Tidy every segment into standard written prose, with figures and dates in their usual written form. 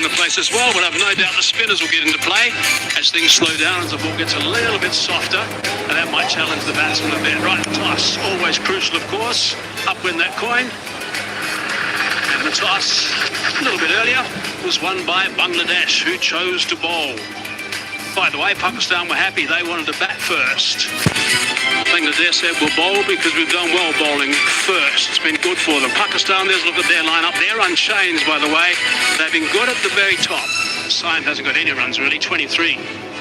around the place as well, but I've no doubt the spinners will get into play as things slow down, as the ball gets a little bit softer, and that might challenge the batsman a bit. Right, toss, always crucial, of course. Upwind that coin. And the toss, a little bit earlier, was won by Bangladesh, who chose to bowl. By the way, Pakistan were happy. They wanted to bat first. Bangladesh said we'll bowl because we've done well bowling first. It's been good for them. Pakistan, there's a look at their lineup. They're unchanged, by the way. They've been good at the very top. Saim hasn't got any runs, really, 23.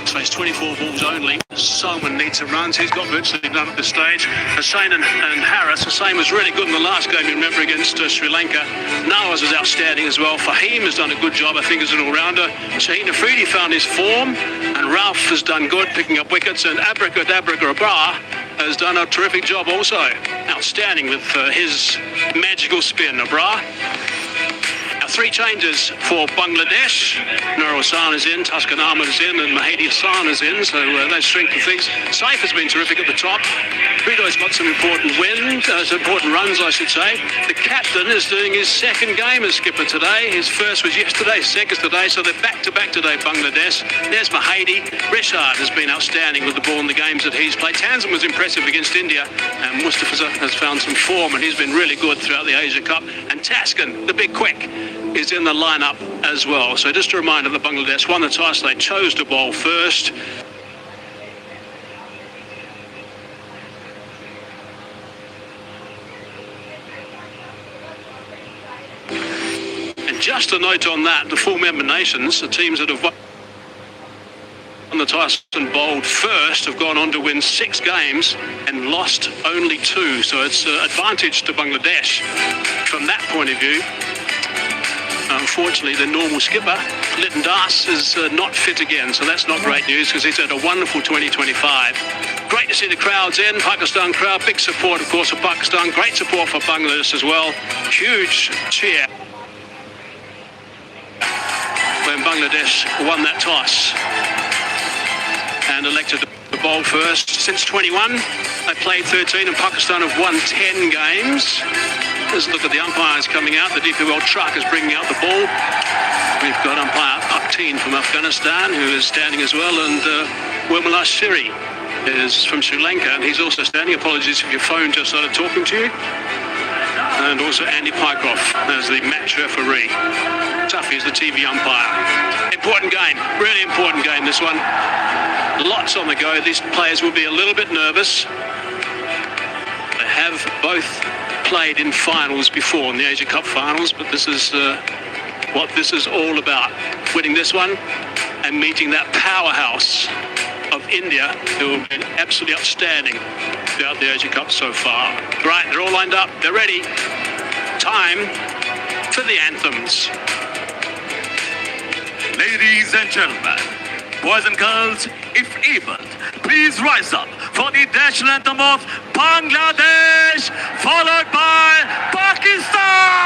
So it's 24 balls only. Salman needs some runs. He's got virtually none at this stage. Hussain and Harris. Hussain was really good in the last game, you remember, against Sri Lanka. Nawaz is outstanding as well. Fahim has done a good job, I think, as an all-rounder. Shaheen Afridi found his form. And Ralph has done good, picking up wickets. And Abracadabra Grabbar has done a terrific job also. Outstanding with his magical spin, Abrar. Three changes for Bangladesh. Nur Hussain is in, Tuscan Ahmed is in, and Mahdi Hassan is in, so they strengthen things. Saif has been terrific at the top. Rido's got some important important runs, I should say. The captain is doing his second game as skipper today. His first was yesterday, second today, so they're back-to-back today, Bangladesh. There's Mahdi. Rishad has been outstanding with the ball in the games that he's played. Tanzim was impressive against India, and Mustafa has found some form, and he's been really good throughout the Asia Cup. And Taskin, the big quick, is in the lineup as well. So just a reminder that Bangladesh won the toss. They chose to bowl first. And just a note on that, the full member nations, the teams that have won the toss and bowled first, have gone on to win 6 games and lost only 2. So it's an advantage to Bangladesh from that point of view. Unfortunately, the normal skipper, Lytton Das, is not fit again, so that's not great news because he's had a wonderful 2025. Great to see the crowds in, Pakistan crowd, big support, of course, for Pakistan, great support for Bangladesh as well. Huge cheer when Bangladesh won that toss and elected to bowl first. Since 21, they played 13 and Pakistan have won 10 games. Let's look at the umpires coming out. The DP World truck is bringing out the ball. We've got umpire Pakteen from Afghanistan, who is standing as well, and Wirmala Siri is from Sri Lanka, and he's also standing. Apologies if your phone just started talking to you. And also Andy Pycroft as the match referee. Tuffy is the TV umpire. Important game, really important game, this one. Lots on the go. These players will be a little bit nervous. They have both played in finals before, in the Asia Cup finals, but this is what this is all about. Winning this one and meeting that powerhouse of India, who have been absolutely outstanding throughout the Asia Cup so far. Right, they're all lined up, they're ready. Time for the anthems. Ladies and gentlemen, boys and girls, if able, please rise up for the national anthem of Bangladesh, followed by Pakistan!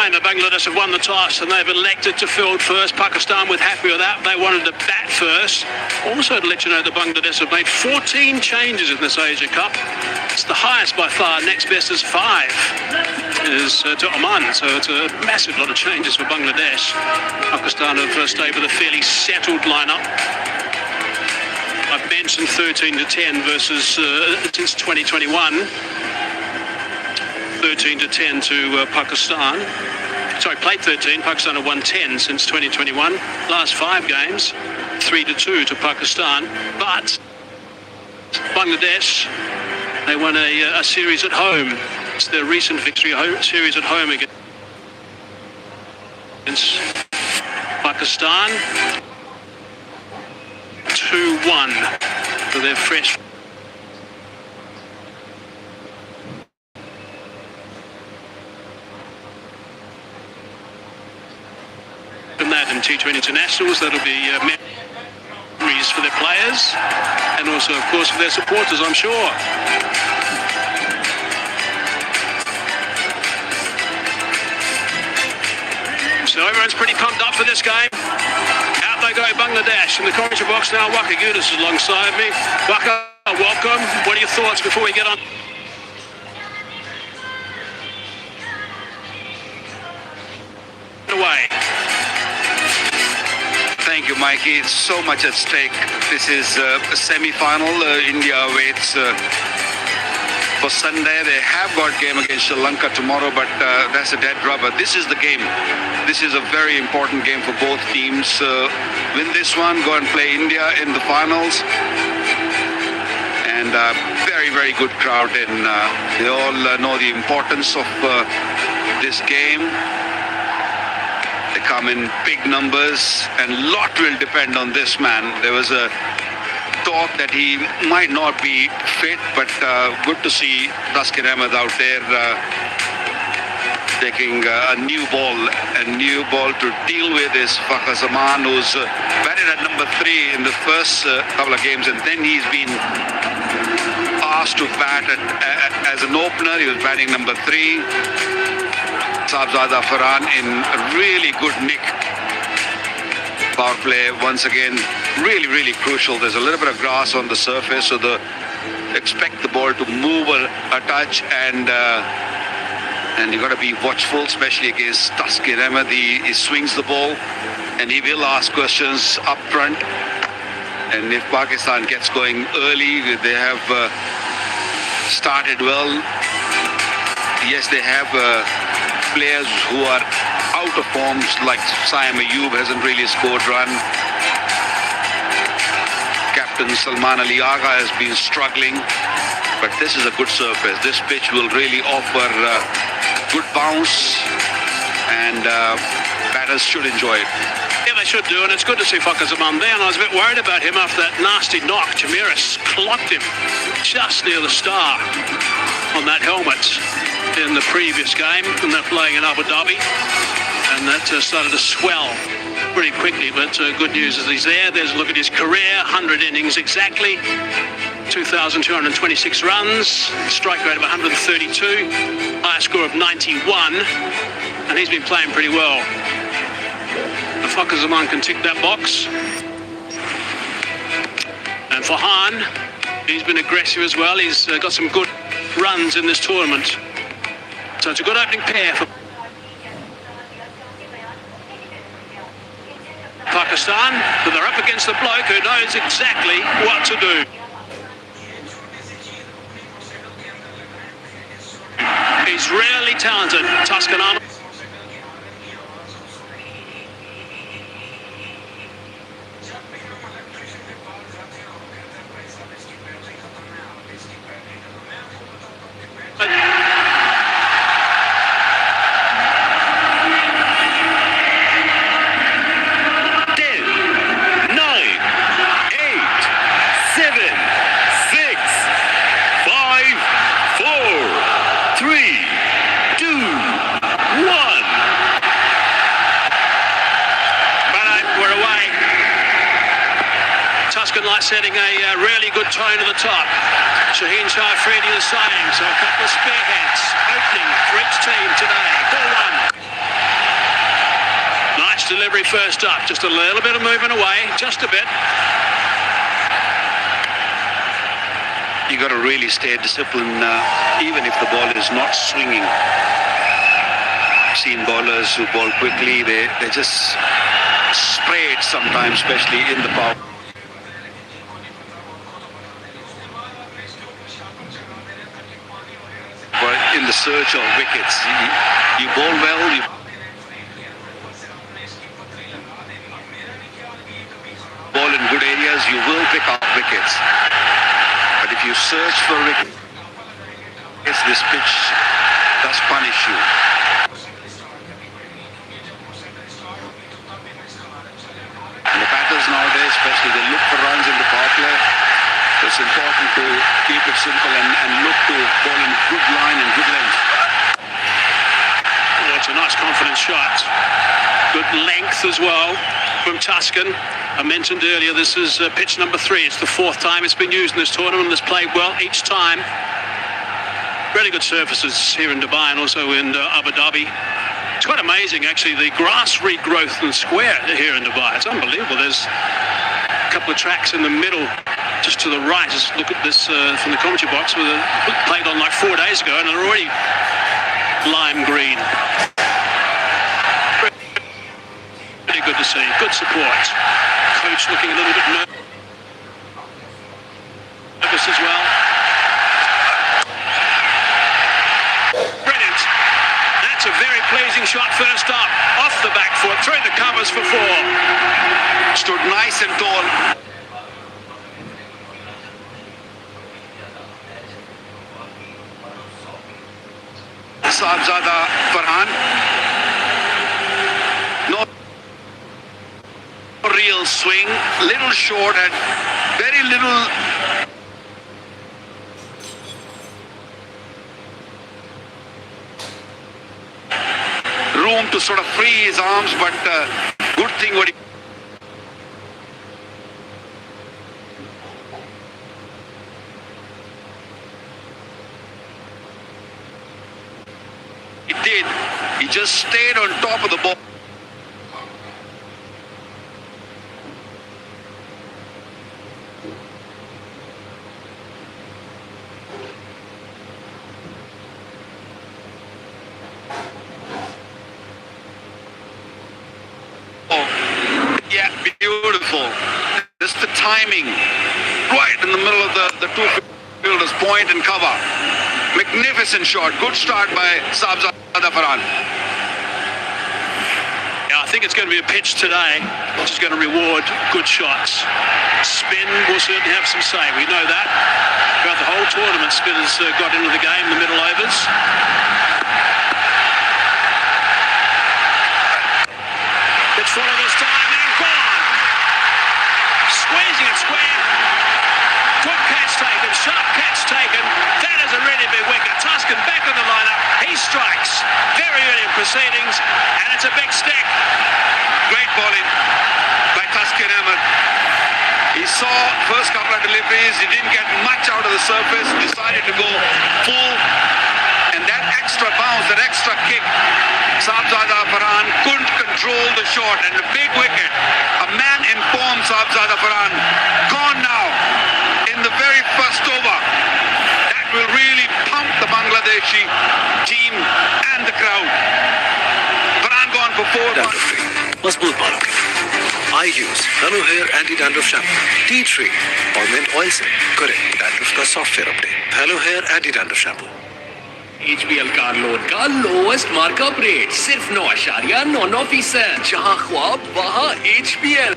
time that Bangladesh have won the toss and they've elected to field first. Pakistan were happy with that. They wanted to bat first. Also to let you know that Bangladesh have made 14 changes in this Asia Cup. It's the highest by far. Next best is 5 is to Oman. So it's a massive lot of changes for Bangladesh. Pakistan have stayed with a fairly settled lineup. I've mentioned 13 to 10 versus since 2021. 13 to 10 to Pakistan. Sorry, played 13. Pakistan have won 10 since 2021. Last 5 games, 3 to 2 to Pakistan. But Bangladesh, they won a series at home. It's their recent victory series at home against Pakistan. 2-1 for their fresh. From that in T20 internationals, that'll be memories for their players and also, of course, for their supporters, I'm sure. So everyone's pretty pumped up for this game. Out they go, Bangladesh. In the commentary box now, Waka Yunus is alongside me. Waka, welcome. What are your thoughts before we get on? Away. Thank you, Mikey. It's so much at stake. This is a semi-final. India waits for Sunday. They have got game against Sri Lanka tomorrow, but that's a dead rubber. This is the game. This is a very important game for both teams. Win this one, go and play India in the finals. And very, very good crowd. And they all know the importance of this game. They come in big numbers, and a lot will depend on this man. There was a talk that he might not be fit, but good to see Taskin Ahmed out there taking a new ball to deal with is Fakhar Zaman, who's batted at number 3 in the first couple of games, and then he's been asked to bat as an opener. He was batting number 3. Sabzada Farhan in a really good nick. Power play once again, really, really crucial. There's a little bit of grass on the surface, so expect the ball to move a touch, and you got to be watchful, especially against Taskin Ahmed. He swings the ball, and he will ask questions up front. And if Pakistan gets going early, they have started well. Yes, they have players who are out of forms, like Saim Ayub hasn't really scored run. Captain Salman Ali Agha has been struggling, but this is a good surface. This pitch will really offer good bounce, and batters should enjoy it. Yeah, they should do, and it's good to see Fakhar Zaman there, and I was a bit worried about him after that nasty knock. Jamiris clocked him just near the star on that helmet in the previous game, and they're playing in Abu Dhabi, and that started to swell pretty quickly, but good news is he's there. There's a look at his career, 100 innings exactly, 2,226 runs, strike rate of 132, high score of 91, and he's been playing pretty well. Fakhar Zaman can tick that box. And Farhan, he's been aggressive as well. He's got some good runs in this tournament. So it's a good opening pair for Pakistan, but they're up against the bloke who knows exactly what to do. He's really talented, Taskin Ahmed. Setting a really good tone at the top. Shaheen Shah Afridi the same, so a couple of spearheads opening for each team today. 4-1. Delivery first up, just a little bit of movement away, just a bit. You got to really stay disciplined, even if the ball is not swinging. I've seen bowlers who bowl quickly, they just spray it sometimes, especially in the power. But in the search of wickets, you bowl well, you ball in good areas, you will pick up wickets. But if you search for wickets, this pitch does punish you. And the batters nowadays, especially, they look for runs in the power play. So it's important to keep it simple and look to ball in good line and good length. Oh, it's a nice confident shot. Good length as well from Tuscan. I mentioned earlier, this is pitch number 3. It's the 4th time it's been used in this tournament. It's played well each time. Really good surfaces here in Dubai and also in Abu Dhabi. It's quite amazing, actually, the grass regrowth and square here in Dubai. It's unbelievable. There's a couple of tracks in the middle, just to the right. Just look at this from the commentary box. With played on like 4 days ago, and they're already lime green. Really good to see. Good support. Coach looking a little bit nervous as well. Brilliant. That's a very pleasing shot first up. Off the back foot, through the covers for 4. Stood nice and tall. Sahibzada Farhan. No real swing, little short and very little room to sort of free his arms, but good thing what he did. He just stayed on top of the ball. Yeah, beautiful. Just the timing. Right in the middle of the two fielders, point and cover. Magnificent shot. Good start by Sahibzada Farhan. Yeah, I think it's going to be a pitch today which is going to reward good shots. Spin will certainly have some say. We know that. Throughout the whole tournament, spin has got into the game, the middle overs. It's followed this time and gone. Squeezing it square. Good catch taken, sharp catch taken. That is a really big wicket. Tuscan back in the lineup. He strikes very early in proceedings, and it's a big stick. Great bowling by Tuscan Ahmed. He saw first couple of deliveries. He didn't get much out of the surface. Decided to go full. And that extra bounce, that extra kick, Sahibzada Farhan couldn't control the shot, and a big wicket. A man informed Sahibzada Farhan, gone now in the very first over. That will really pump the Bangladeshi team and the crowd. Farhan gone for 4. मजबूत बालों के लिए I use Nano Hair Anti Dandruff Shampoo, Tea Tree और Mint Oil से करें dandruff का software update. Nano Hair Anti Dandruff Shampoo. HBL car loan का lowest markup rate सिर्फ 9.99%. जहां ख्वाब वहां HBL.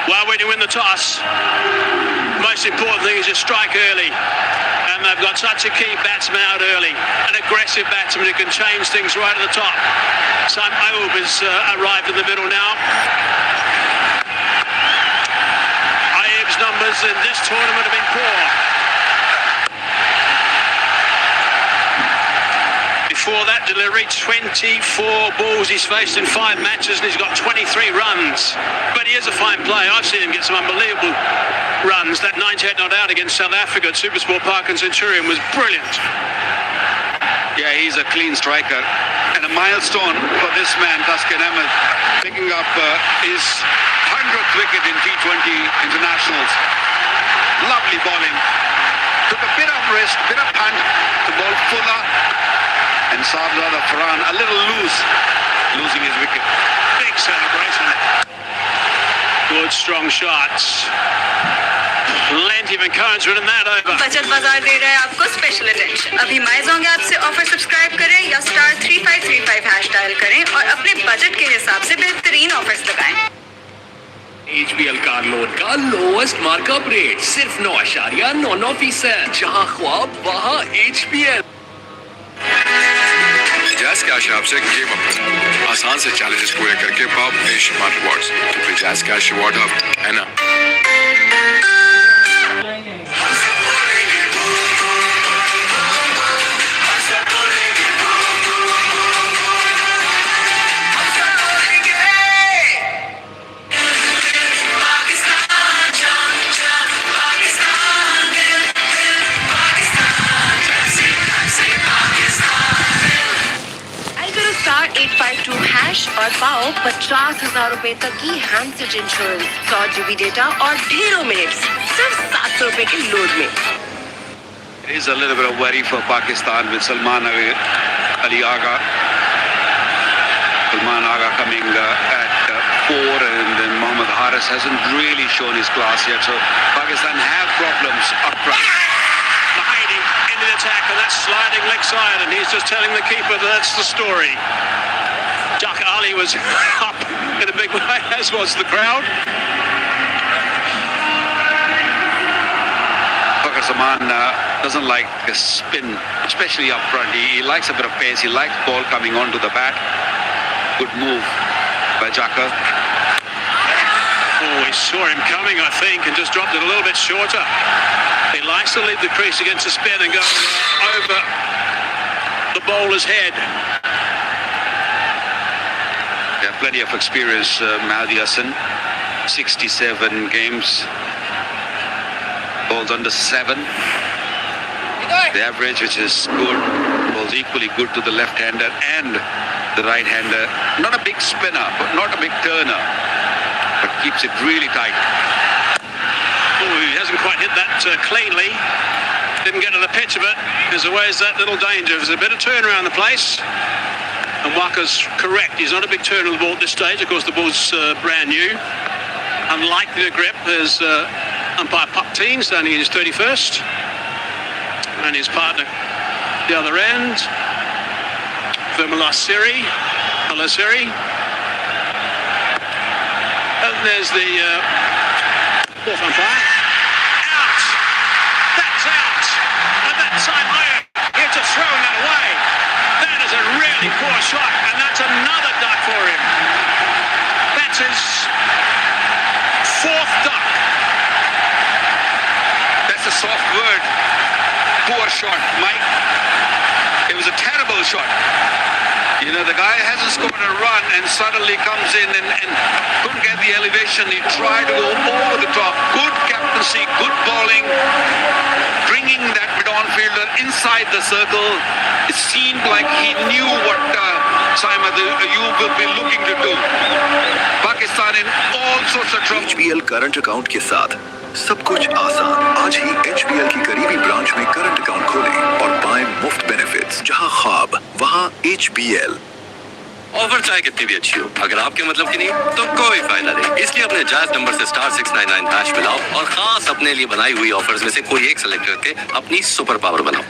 Well, when you win the toss, most important thing is you strike early. And they've got such a key batsman out early, an aggressive batsman who can change things right at the top. Sam Ayub has arrived in the middle now. Ayub's numbers in this tournament have been poor. Before that delivery, 24 balls he's faced in 5 matches and he's got 23 runs. But he is a fine player. I've seen him get some unbelievable runs. That 98 not out against South Africa at Supersport Park and Centurion was brilliant. Yeah, he's a clean striker. And a milestone for this man, Taskin Ahmed, picking up his 100th wicket in T20 internationals. Lovely bowling. Took a bit of risk, bit of punt to bowl Fuller. And Sardar Farhan a little loose, losing his wicket. Big celebration. Good strong shots. Plenty of encouragement in that over. बचत बाजार दे रहा है आपको special attention. अभी माइजोंग app से offer subscribe करें या *3535 hash dial करें और अपने बजट के हिसाब से बेहतरीन ऑफर्स लगाएं। HBL कार लोन का लोएस्ट मार्कअप रेट सिर्फ 9.99%। जहां ख्वाब वहां HBL। जैज़ कैश ऐप से गेम अप आसान से चैलेंजेस पूरे करके पाओ बेशुमार रिवॉर्ड्स। क्योंकि जैज़ कैश रिवॉर्ड हब है ना। और पाओ 50,000 रुपए तक की हैंडसेट इंश्योरेंस, 100 GB डेटा और ढेरों मिनट्स सिर्फ 700 रुपए के लोड में। It is a little bit of worry for Pakistan with Salman Ali Agha. Salman Agha coming at 4 and then Mohammad Haris hasn't really shown his class yet. So Pakistan have problems up front. Mahady into the attack and that's sliding leg side and he's just telling the keeper that that's the story. Jaka Ali was up in a big way, as was the crowd. Fakhar Zaman doesn't like a spin, especially up front. He likes a bit of pace. He likes ball coming onto the bat. Good move by Jaka. Oh, he saw him coming, I think, and just dropped it a little bit shorter. He likes to leave the crease against the spin and go over the bowler's head. Yeah, plenty of experience, Mahdi Hassan. 67 games. Bowls under 7. The average, which is good. Bowls equally good to the left-hander and the right-hander. Not a big spinner, but not a big turner. But keeps it really tight. Oh, he hasn't quite hit that cleanly. Didn't get to the pitch of it. There's always that little danger. There's a bit of turn around the place. And Waka's correct. He's not a big turn of the ball at this stage. Of course, the ball's brand new. Unlikely to grip. There's umpire Pupteen standing in his 31st. And his partner the other end. Vimal Siri. Hello, Siri. And there's the fourth umpire. Out! That's out! And that time Maher here to throw that away. That is a really poor shot, and that's another duck for him. That's his 4th duck. That's a soft word. Poor shot, Mike. It was a terrible shot. You know, the guy hasn't scored a run and suddenly comes in and couldn't get the elevation. He tried to go over the top. Good captaincy, good bowling. Bringing that mid-on fielder inside the circle. It seemed like he knew what Saima Ayub will be looking to do. Pakistan in all sorts of trouble. HBL current account के साथ सब कुछ आसान। आज ही HBL की करीबी branch में current account खोलें और पाएं मुफ्त बेनिफिट्स। जहां ख्वाब वहां HBL। ऑफर चाहे कितनी भी अच्छी हो, अगर आपके मतलब की नहीं तो कोई फायदा नहीं। इसलिए अपने जायज नंबर से *699 हैश मिलाओ और खास अपने लिए बनाई हुई ऑफर्स में से कोई एक सेलेक्ट करके अपनी सुपर पावर बनाओ।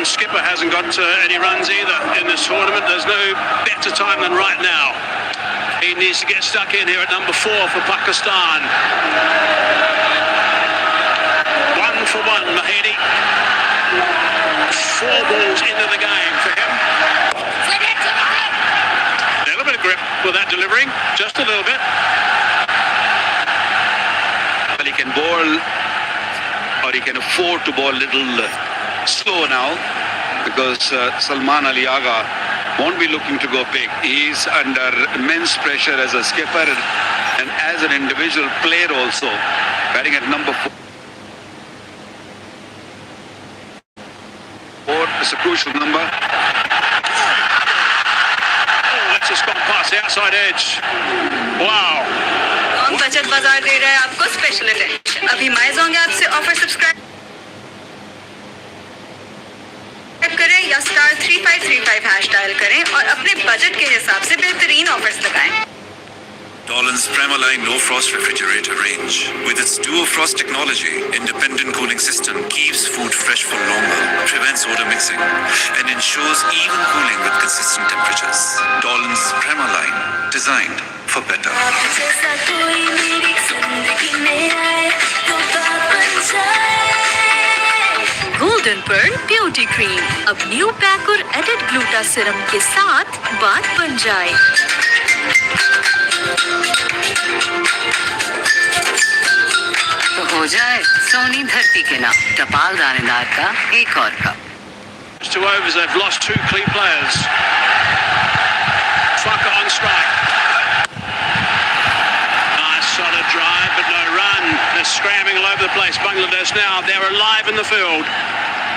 Pakistan skipper hasn't got any runs either in this tournament. There's no better time than right now. He needs to get stuck in here at number 4 for Pakistan. 1 for 1, Mahedi. 4 balls into the game for him. A little bit of grip with that delivering, just a little bit. Well, he can bowl, or he can afford to bowl a little slow now, because Salman Ali Agha won't be looking to go big. He's under immense pressure as a skipper and as an individual player also, batting at number 4. It's a crucial number. Oh, that's just gone past the outside edge. Wow. बचत बाजार दे रहा है आपको special attention. अभी माइजोंग app से offer subscribe करें या star 3535 hash dial करें और अपने बजट के हिसाब से बेहतरीन ऑफर्स लगाएं। Dolan's Premaline No Frost Refrigerator range. With its Duo Frost technology, independent cooling system keeps food fresh for longer, prevents odor mixing, and ensures even cooling with consistent temperatures. Dolan's Premaline, designed for better. Golden pearl beauty cream अब new pack और added gluta serum के साथ बात बन जाए। तो हो जाए सोनी धरती के नाम टपाल दानेदार का एक और cup. 2 overs, they've lost 2 key players. Fucker on strike. Nice solid drive, but no run. They're scrambling all over the place. Bangladesh now, they're alive in the field.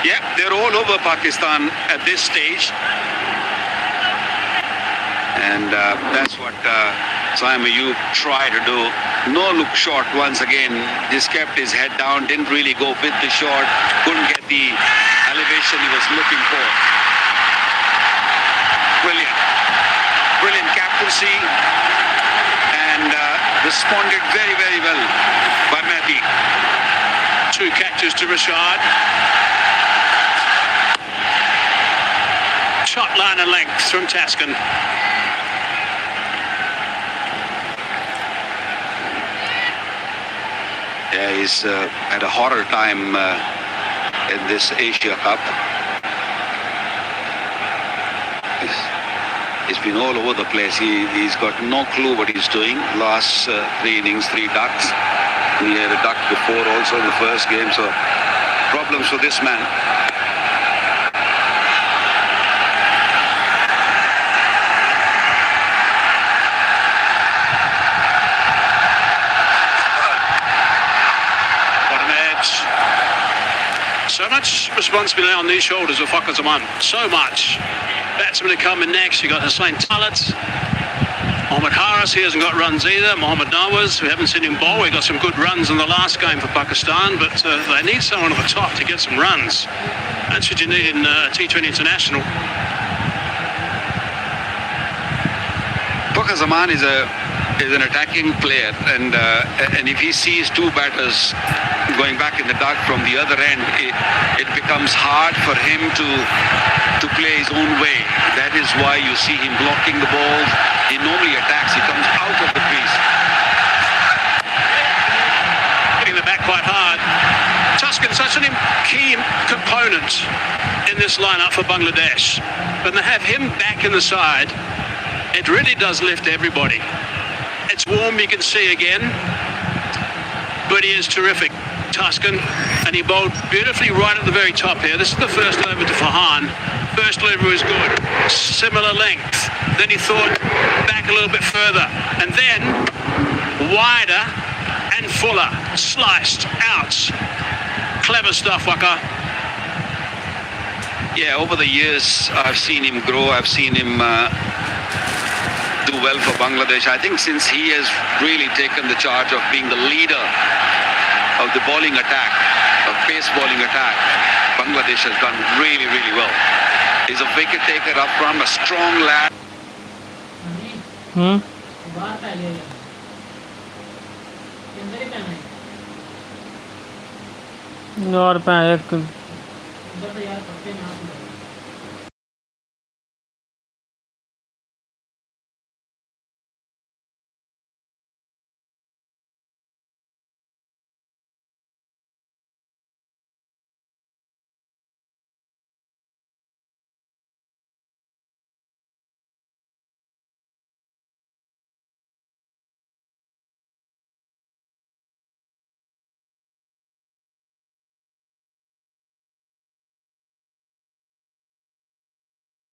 Yep, they're all over Pakistan at this stage. And that's what Saim Ayub tried to do. No look shot once again. Just kept his head down, didn't really go with the shot, couldn't get the elevation he was looking for. Brilliant. Brilliant captaincy, and responded very, very well by Mehdi. 2 catches to Rashad. Shot line and length from Taskin. Yeah, he's had a horror time in this Asia Cup. He's been all over the place. He's got no clue what he's doing. Last 3 innings, 3 ducks. He had a duck before also in the first game, so problems for this man. So much responsibility on these shoulders of Fakhar Zaman. So much. Batsmen are coming next. You've got Hussain Talat. Mohammad Haris, he hasn't got runs either. Mohammad Nawaz, we haven't seen him bowl. He got some good runs in the last game for Pakistan, but they need someone at the top to get some runs. That's what you need in T20 International. Fakhar Zaman is an attacking player, and if he sees 2 batters going back in the dark from the other end, it becomes hard for him to play his own way. That is why you see him blocking the balls. He normally attacks. He comes out of the crease. Hitting the bat quite hard. Tuscan, such a key component in this lineup for Bangladesh. When they have him back in the side, it really does lift everybody. It's warm, you can see again, but he is terrific, Tuscan, and he bowled beautifully right at the very top here. This is the first over to Farhan. First delivery was good, similar length. Then he thought back a little bit further, and then wider and fuller, sliced, outs. Clever stuff, Waka. Yeah, over the years, I've seen him grow. I've seen him do well for Bangladesh. I think since he has really taken the charge of being the leader of the bowling attack, of pace bowling attack, Bangladesh has done really, really well. He's a wicket taker up front, a strong lad. और अंदर से यार सबके यहाँ